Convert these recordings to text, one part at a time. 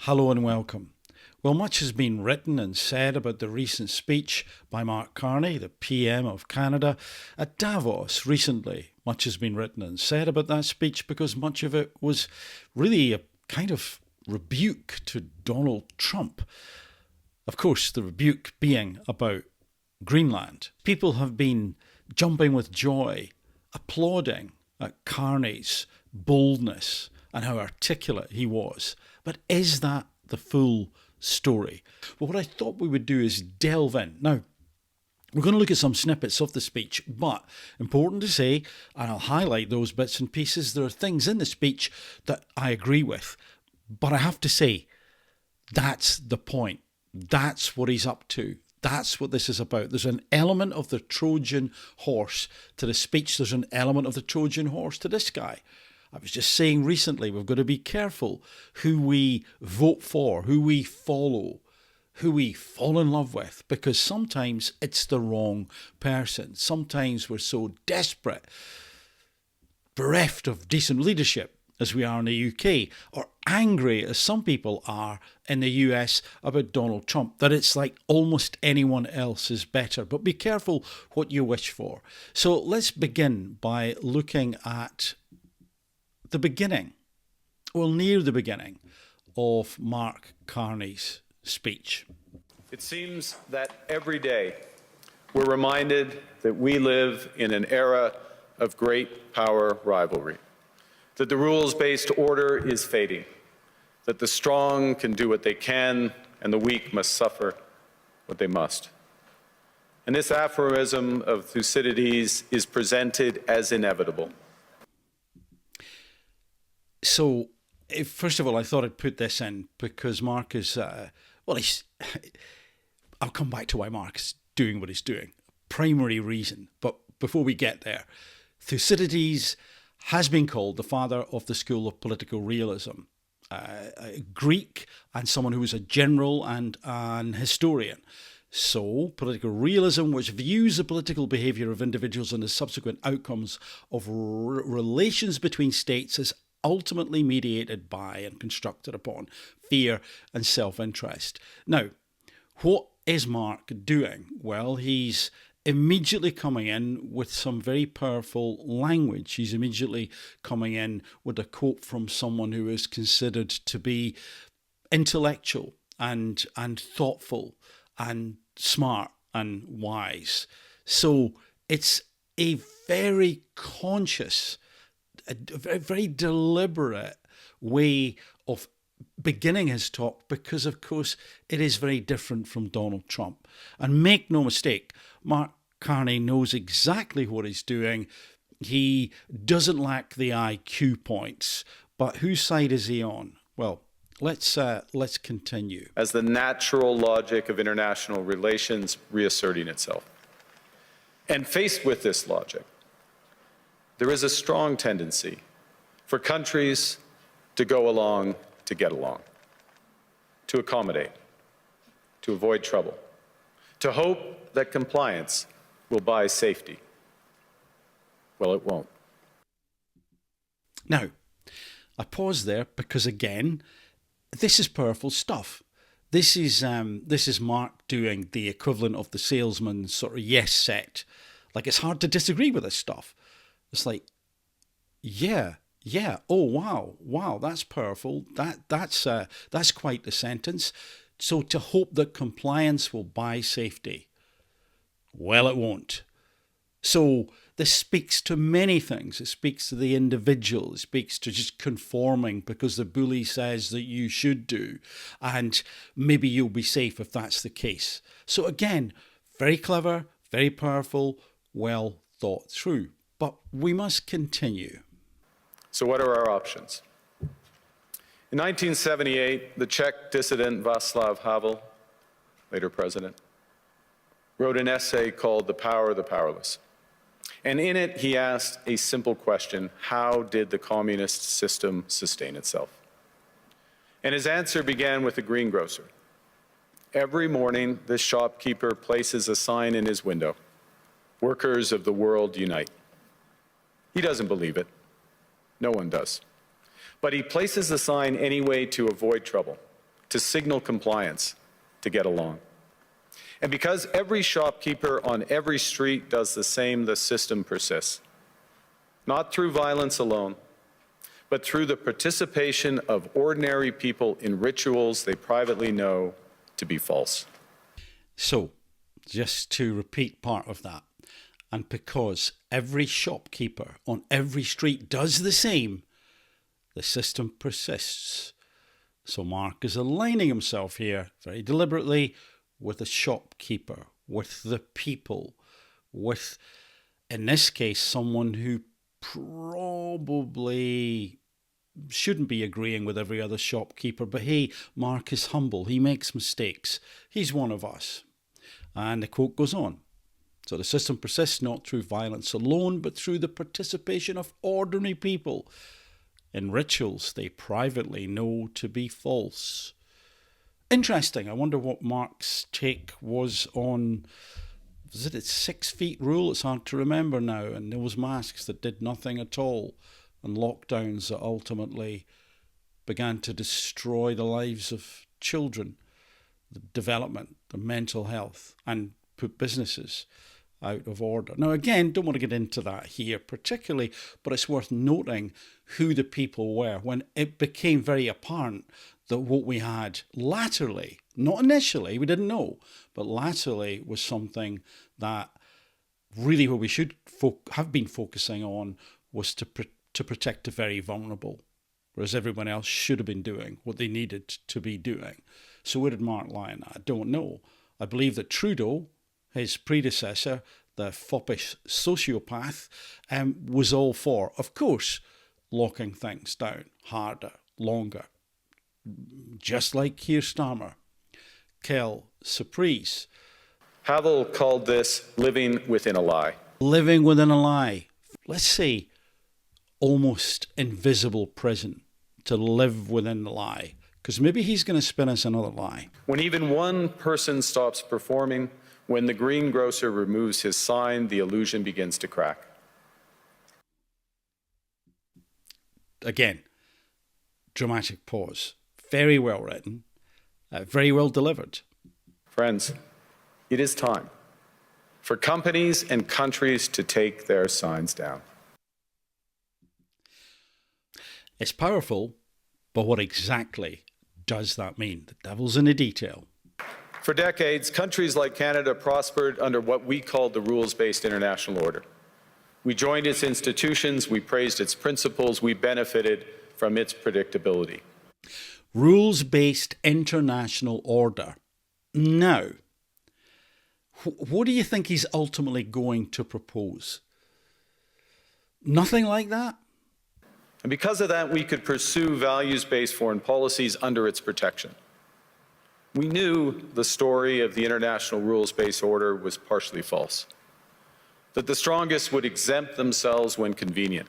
Hello and welcome. Well, much has been written and said about the recent speech by Mark Carney, the PM of Canada, at Davos recently. Much has been written and said about that speech because much of it was really a kind of rebuke to Donald Trump. Of course, the rebuke being about Greenland. People have been jumping with joy, applauding at Carney's boldness and how articulate he was. But is that the full story? Well, what I thought we would do is delve in. Now, we're going to look at some snippets of the speech, but important to say, and I'll highlight those bits and pieces, there are things in the speech that I agree with. But I have to say, that's the point. That's what he's up to. That's what this is about. There's an element of the Trojan horse to the speech. There's an element of the Trojan horse to this guy. I was just saying recently, we've got to be careful who we vote for, who we follow, who we fall in love with, because sometimes it's the wrong person. Sometimes we're so desperate, bereft of decent leadership as we are in the UK, or angry as some people are in the US about Donald Trump, that it's like almost anyone else is better. But be careful what you wish for. So let's begin by looking at the beginning, well, near the beginning of Mark Carney's speech. It seems that every day we're reminded that we live in an era of great power rivalry, that the rules-based order is fading, that the strong can do what they can and the weak must suffer what they must. And this aphorism of Thucydides is presented as inevitable. So, first of all, I thought I'd put this in because Mark is, I'll come back to why Mark is doing what he's doing. Primary reason. But before we get there, Thucydides has been called the father of the school of political realism. A Greek and someone who was a general and an historian. So, political realism, which views the political behaviour of individuals and the subsequent outcomes of relations between states as ultimately mediated by and constructed upon fear and self-interest. Now, what is Mark doing? Well, he's immediately coming in with some very powerful language. He's immediately coming in with a quote from someone who is considered to be intellectual and thoughtful and smart and wise. So it's a very conscious, a very deliberate way of beginning his talk because, of course, it is very different from Donald Trump. And make no mistake, Mark Carney knows exactly what he's doing. He doesn't lack the IQ points. But whose side is he on? Well, let's continue. As the natural logic of international relations reasserting itself. And faced with this logic, there is a strong tendency for countries to go along to get along, to accommodate, to avoid trouble, to hope that compliance will buy safety. Well, it won't. Now, I pause there because, again, this is powerful stuff. This is Mark doing the equivalent of the salesman's sort of yes set. Like, it's hard to disagree with this stuff. It's like, yeah, oh wow, that's powerful. That's quite the sentence. So to hope that compliance will buy safety, well, it won't. So this speaks to many things. It speaks to the individual. It speaks to just conforming because the bully says that you should do, and maybe you'll be safe if that's the case. So again, very clever, very powerful, well thought through. But we must continue. So what are our options? In 1978, the Czech dissident Václav Havel, later president, wrote an essay called The Power of the Powerless. And in it, he asked a simple question: how did the communist system sustain itself? And his answer began with a greengrocer. Every morning, this shopkeeper places a sign in his window: "Workers of the world unite." He doesn't believe it. No one does. But he places the sign anyway to avoid trouble, to signal compliance to get along. And because every shopkeeper on every street does the same, the system persists. Not through violence alone, but through the participation of ordinary people in rituals they privately know to be false. So, just to repeat part of that, and because every shopkeeper on every street does the same, the system persists. So Mark is aligning himself here very deliberately with the shopkeeper, with the people, with, in this case, someone who probably shouldn't be agreeing with every other shopkeeper, but hey, Mark is humble, he makes mistakes, he's one of us. And the quote goes on. So the system persists not through violence alone, but through the participation of ordinary people in rituals they privately know to be false. Interesting. I wonder what Mark's take was on, was it a 6 feet rule? It's hard to remember now. And those masks that did nothing at all, and lockdowns that ultimately began to destroy the lives of children, the development, the mental health, and put businesses out of order. Now, again, don't want to get into that here particularly, but it's worth noting who the people were when it became very apparent that what we had latterly, not initially, we didn't know, but latterly was something that really what we should have been focusing on was to protect the very vulnerable, whereas everyone else should have been doing what they needed to be doing. So where did Mark lie in that? I don't know. I believe that Trudeau, his predecessor, the foppish sociopath, was all for, of course, locking things down harder, longer. Just like Keir Starmer. Quelle surprise. Havel called this living within a lie. Living within a lie. Let's say almost invisible prison to live within the lie. Because maybe he's going to spin us another lie. When even one person stops performing, when the greengrocer removes his sign, the illusion begins to crack. Again, dramatic pause. Very well written, very well delivered. Friends, it is time for companies and countries to take their signs down. It's powerful, but what exactly does that mean? The devil's in the detail. For decades, countries like Canada prospered under what we called the rules-based international order. We joined its institutions, we praised its principles, we benefited from its predictability. Rules-based international order. Now, what do you think he's ultimately going to propose? Nothing like that? And because of that, we could pursue values-based foreign policies under its protection. We knew the story of the international rules-based order was partially false, that the strongest would exempt themselves when convenient,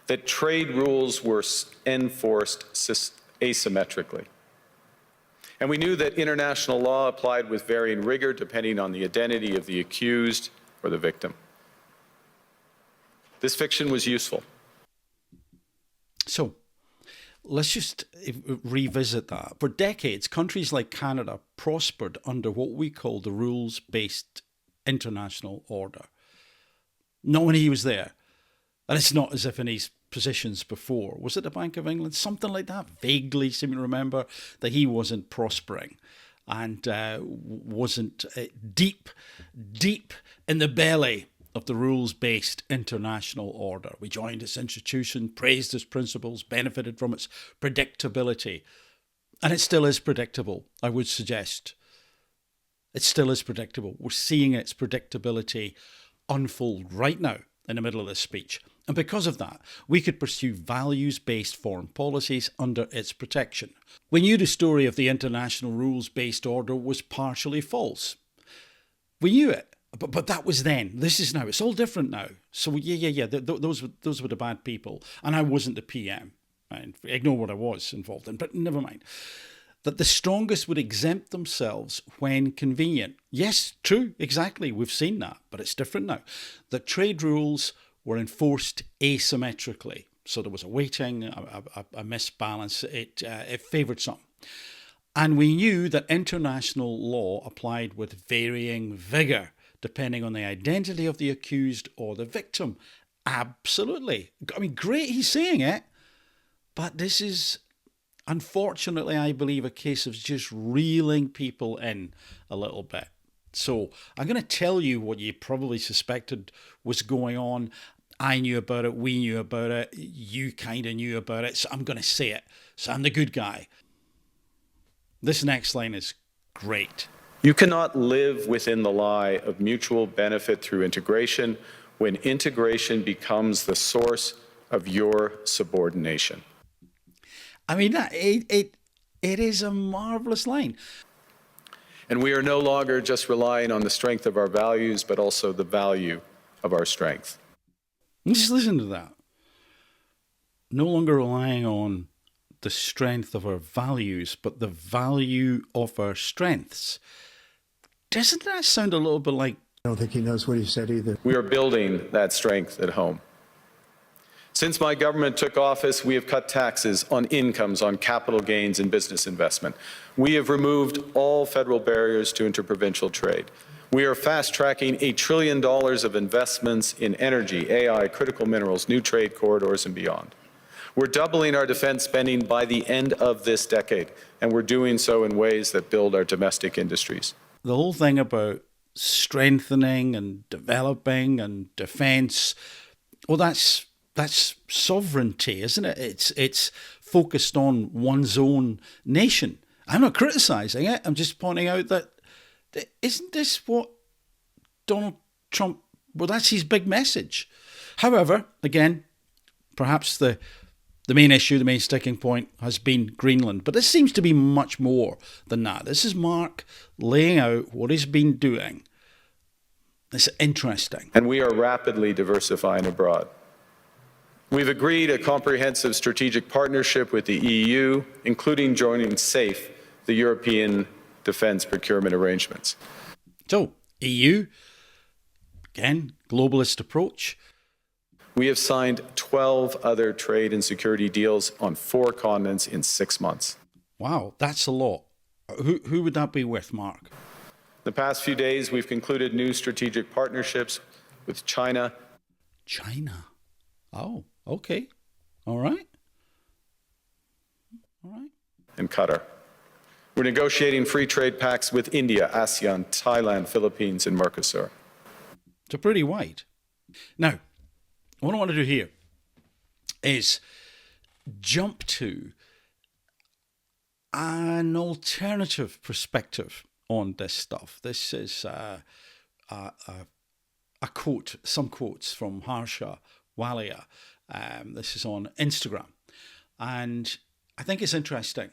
that trade rules were enforced asymmetrically. And we knew that international law applied with varying rigor depending on the identity of the accused or the victim. This fiction was useful. So, let's just revisit that. For decades, countries like Canada prospered under what we call the rules-based international order. Not when he was there. And it's not as if in his positions before. Was it the Bank of England? Something like that. Vaguely seem to remember that he wasn't prospering and wasn't deep in the belly of the rules-based international order. We joined its institution, praised its principles, benefited from its predictability. And it still is predictable, I would suggest. It still is predictable. We're seeing its predictability unfold right now in the middle of this speech. And because of that, we could pursue values-based foreign policies under its protection. We knew the story of the international rules-based order was partially false. We knew it. But that was then. This is now. It's all different now. So those were the bad people. And I wasn't the PM. Ignore what I was involved in, but never mind. That the strongest would exempt themselves when convenient. Yes, true, exactly. We've seen that, but it's different now. That trade rules were enforced asymmetrically. So there was a weighting, a misbalance. It favoured some. And we knew that international law applied with varying vigour, depending on the identity of the accused or the victim. Absolutely. I mean, great he's saying it, but this is, unfortunately, I believe, a case of just reeling people in a little bit. So I'm going to tell you what you probably suspected was going on. I knew about it, we knew about it, you kind of knew about it, so I'm going to say it. So I'm the good guy. This next line is great. You cannot live within the lie of mutual benefit through integration when integration becomes the source of your subordination. I mean, it is a marvellous line. And we are no longer just relying on the strength of our values, but also the value of our strength. Just listen to that. No longer relying on the strength of our values, but the value of our strengths. Doesn't that sound a little bit like... I don't think he knows what he said either. We are building that strength at home. Since my government took office, we have cut taxes on incomes, on capital gains and business investment. We have removed all federal barriers to interprovincial trade. We are fast-tracking $1 trillion of investments in energy, AI, critical minerals, new trade corridors, and beyond. We're doubling our defense spending by the end of this decade, and we're doing so in ways that build our domestic industries. The whole thing about strengthening and developing and defense, well, that's sovereignty, isn't it? It's focused on one's own nation. I'm not criticizing it. I'm just pointing out that isn't this what Donald Trump, well, that's his big message. However, again, perhaps the main issue, the main sticking point has been Greenland. But this seems to be much more than that. This is Mark laying out what he's been doing. It's interesting. And we are rapidly diversifying abroad. We've agreed a comprehensive strategic partnership with the EU, including joining SAFE, the European Defence Procurement Arrangements. So, EU, again, globalist approach. We have signed 12 other trade and security deals on 4 continents in 6 months. Wow, that's a lot. Who would that be with, Mark? The past few days, we've concluded new strategic partnerships with China. China? Oh, okay. All right. And Qatar. We're negotiating free trade pacts with India, ASEAN, Thailand, Philippines, and Mercosur. So pretty wide. Now, what I want to do here is jump to an alternative perspective on this stuff. This is a quote, some quotes from Harsha Walia. This is on Instagram. And I think it's interesting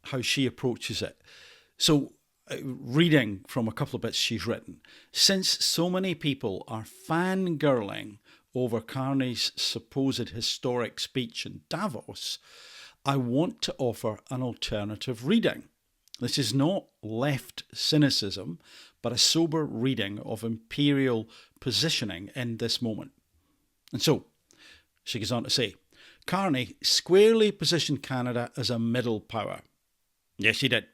how she approaches it. So, reading from a couple of bits she's written, since so many people are fangirling over Carney's supposed historic speech in Davos, I want to offer an alternative reading. This is not left cynicism, but a sober reading of imperial positioning in this moment. And so, she goes on to say, Carney squarely positioned Canada as a middle power. Yes, he did.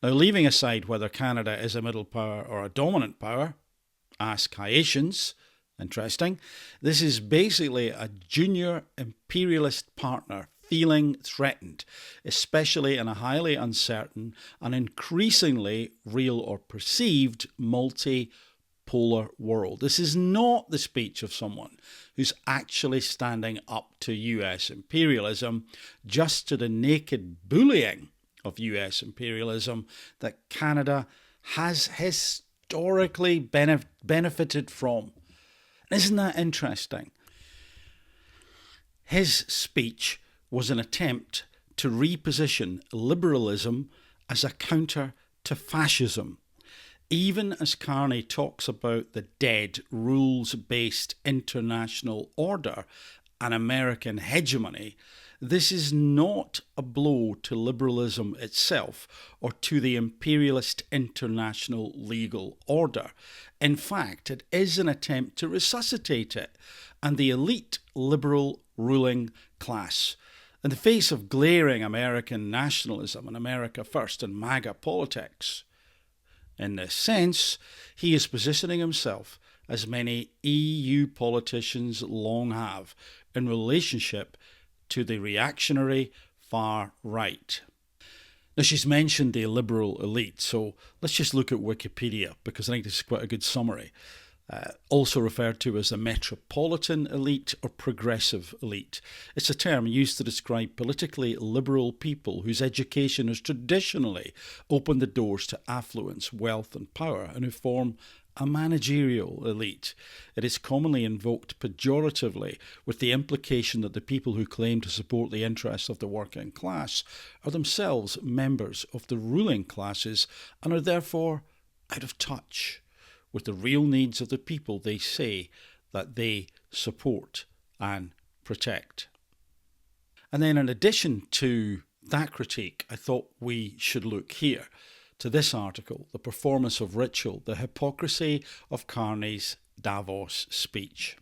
Now, leaving aside whether Canada is a middle power or a dominant power, ask Haitians, interesting, this is basically a junior imperialist partner feeling threatened, especially in a highly uncertain and increasingly real or perceived multipolar world. This is not the speech of someone who's actually standing up to US imperialism, just to the naked bullying of US imperialism that Canada has historically benefited from. Isn't that interesting? His speech was an attempt to reposition liberalism as a counter to fascism. Even as Carney talks about the dead rules-based international order and American hegemony, this is not a blow to liberalism itself or to the imperialist international legal order. In fact, it is an attempt to resuscitate it and the elite liberal ruling class. In the face of glaring American nationalism and America first and MAGA politics, in this sense, he is positioning himself, as many EU politicians long have, in relationship to the reactionary far right. Now, she's mentioned the liberal elite, so let's just look at Wikipedia, because I think this is quite a good summary. Also referred to as the metropolitan elite or progressive elite. It's a term used to describe politically liberal people whose education has traditionally opened the doors to affluence, wealth and power, and who form a managerial elite. It is commonly invoked pejoratively with the implication that the people who claim to support the interests of the working class are themselves members of the ruling classes and are therefore out of touch with the real needs of the people they say that they support and protect. And then in addition to that critique, I thought we should look here to this article, The Performance of Ritual, the Hypocrisy of Carney's Davos speech.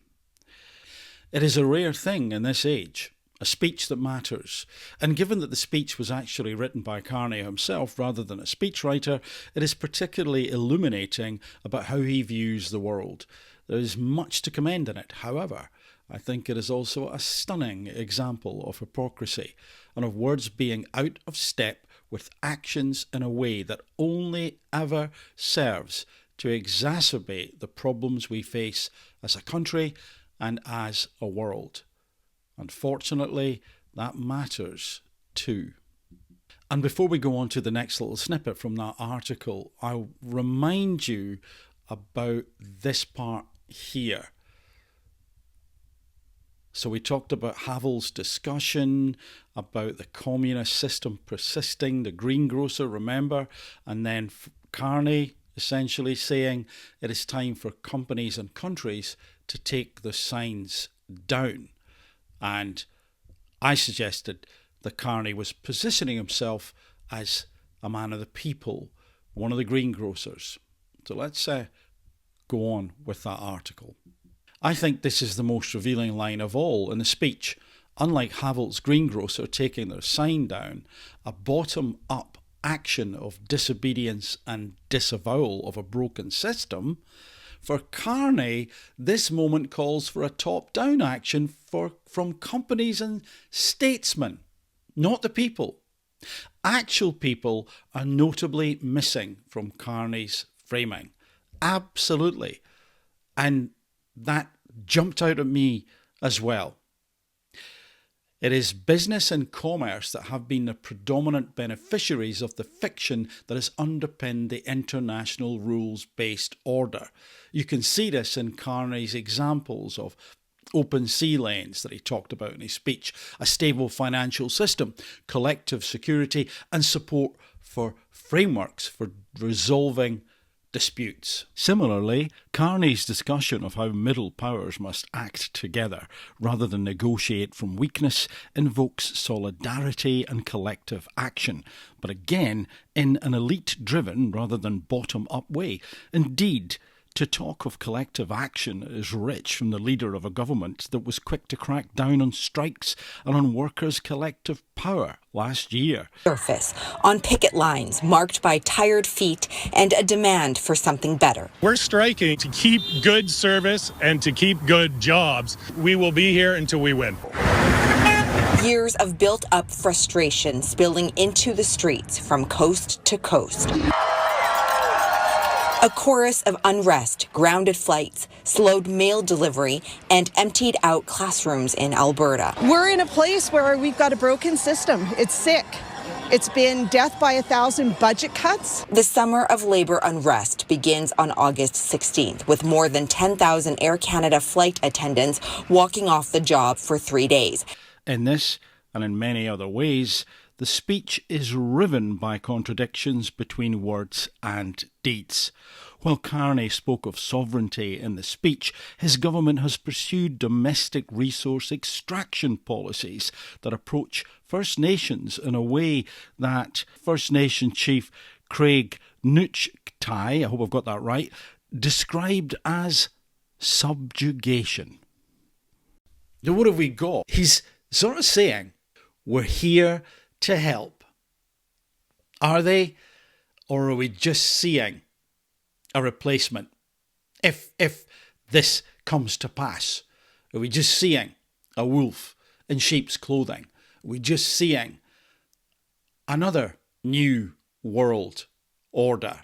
It is a rare thing in this age, a speech that matters. And given that the speech was actually written by Carney himself rather than a speechwriter, it is particularly illuminating about how he views the world. There is much to commend in it. However, I think it is also a stunning example of hypocrisy and of words being out of step with actions in a way that only ever serves to exacerbate the problems we face as a country and as a world. Unfortunately, that matters too. And before we go on to the next little snippet from that article, I'll remind you about this part here. So we talked about Havel's discussion about the communist system persisting, the greengrocer, remember? And then Carney essentially saying it is time for companies and countries to take the signs down. And I suggested that Carney was positioning himself as a man of the people, one of the greengrocers. So let's go on with that article. I think this is the most revealing line of all in the speech. Unlike Havel's greengrocer taking their sign down, a bottom-up action of disobedience and disavowal of a broken system, for Carney, this moment calls for a top-down action from companies and statesmen, not the people. Actual people are notably missing from Carney's framing. Absolutely. And that jumped out at me as well. It is business and commerce that have been the predominant beneficiaries of the fiction that has underpinned the international rules-based order. You can see this in Carney's examples of open sea lanes that he talked about in his speech, a stable financial system, collective security, and support for frameworks for resolving disputes. Similarly, Carney's discussion of how middle powers must act together rather than negotiate from weakness invokes solidarity and collective action, but again in an elite-driven rather than bottom-up way. Indeed, to talk of collective action is rich from the leader of a government that was quick to crack down on strikes and on workers' collective power last year. Surface on picket lines marked by tired feet and a demand for something better. We're striking to keep good service and to keep good jobs. We will be here until we win. Years of built-up frustration spilling into the streets from coast to coast. A chorus of unrest grounded flights, slowed mail delivery, and emptied out classrooms in Alberta. We're in a place where we've got a broken system. It's sick. It's been death by 1,000 budget cuts. The summer of labour unrest begins on August 16th, with more than 10,000 Air Canada flight attendants walking off the job for 3 days. In this, and in many other ways, the speech is riven by contradictions between words and deeds. While Carney spoke of sovereignty in the speech, his government has pursued domestic resource extraction policies that approach First Nations in a way that First Nation Chief Craig Noochtai, I hope I've got that right, described as subjugation. Now what have we got? He's sort of saying, We're here to help. Are they? Or are we just seeing a replacement? If this comes to pass, are we just seeing a wolf in sheep's clothing? Are we just seeing another new world order?